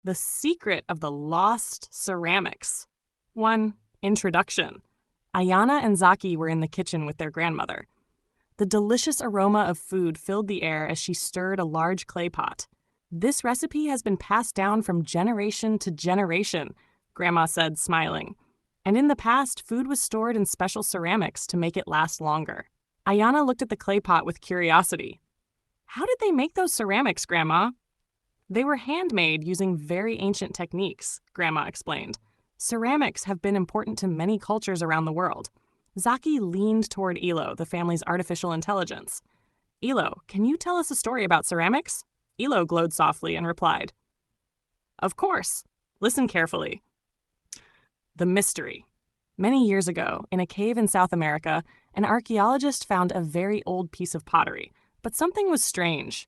The Secret of the Lost Ceramics. 1. Introduction. Ayana and Zaki were in the kitchen with their grandmother. The delicious aroma of food filled the air as she stirred a large clay pot. "This recipe has been passed down from generation to generation," Grandma said, smiling. "And in the past, food was stored in special ceramics to make it last longer." Ayana looked at the clay pot with curiosity. "How did they make those ceramics, Grandma?" "They were handmade using very ancient techniques," Grandma explained. "Ceramics have been important to many cultures around the world." Zaki leaned toward Elo, the family's artificial intelligence. "Elo, can you tell us a story about ceramics?" Elo glowed softly and replied, "Of course. Listen carefully." The mystery. Many years ago, in a cave in South America, an archaeologist found a very old piece of pottery, but something was strange.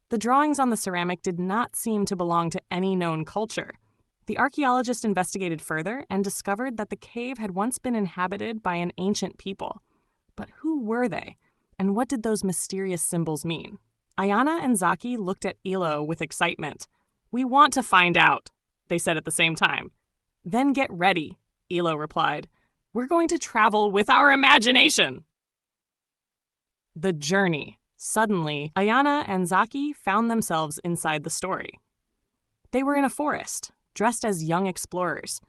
The drawings on the ceramic did not seem to belong to any known culture. The archaeologist investigated further and discovered that the cave had once been inhabited by an ancient people. But who were they? And what did those mysterious symbols mean? Ayana and Zaki looked at Elo with excitement. "We want to find out," they said at the same time. "Then get ready," Elo replied. "We're going to travel with our imagination." The journey. Suddenly, Ayana and Zaki found themselves inside the story. They were in a forest, dressed as young explorers.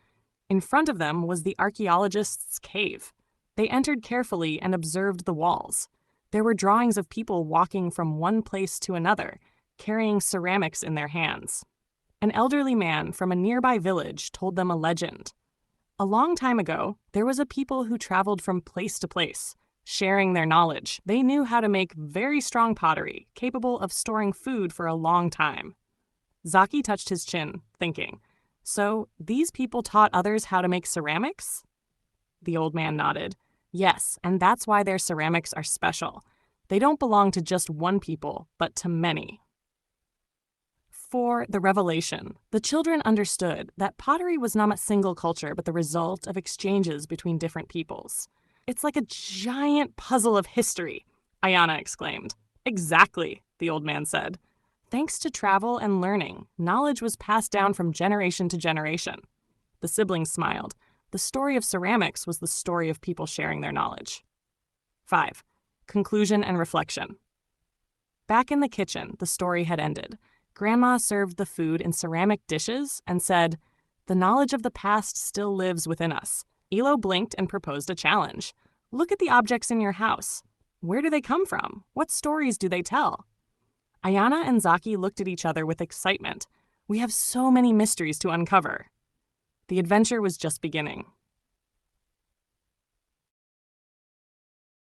In front of them was the archaeologist's cave. They entered carefully and observed the walls. There were drawings of people walking from one place to another, carrying ceramics in their hands. An elderly man from a nearby village told them a legend. A long time ago, there was a people who traveled from place to place, sharing their knowledge. They knew how to make very strong pottery, capable of storing food for a long time. Zaki touched his chin, thinking, "So, these people taught others how to make ceramics?" The old man nodded. "Yes, and that's why their ceramics are special. They don't belong to just one people, but to many." For the revelation, the children understood that pottery was not a single culture, but the result of exchanges between different peoples. "It's like a giant puzzle of history," Ayana exclaimed. "Exactly," the old man said. "Thanks to travel and learning, knowledge was passed down from generation to generation." The siblings smiled. The story of ceramics was the story of people sharing their knowledge. 5. Conclusion and reflection. Back in the kitchen, the story had ended. Grandma served the food in ceramic dishes and said, "The knowledge of the past still lives within us." Elo blinked and proposed a challenge. "Look at the objects in your house. Where do they come from? What stories do they tell?" Ayana and Zaki looked at each other with excitement. "We have so many mysteries to uncover." The adventure was just beginning.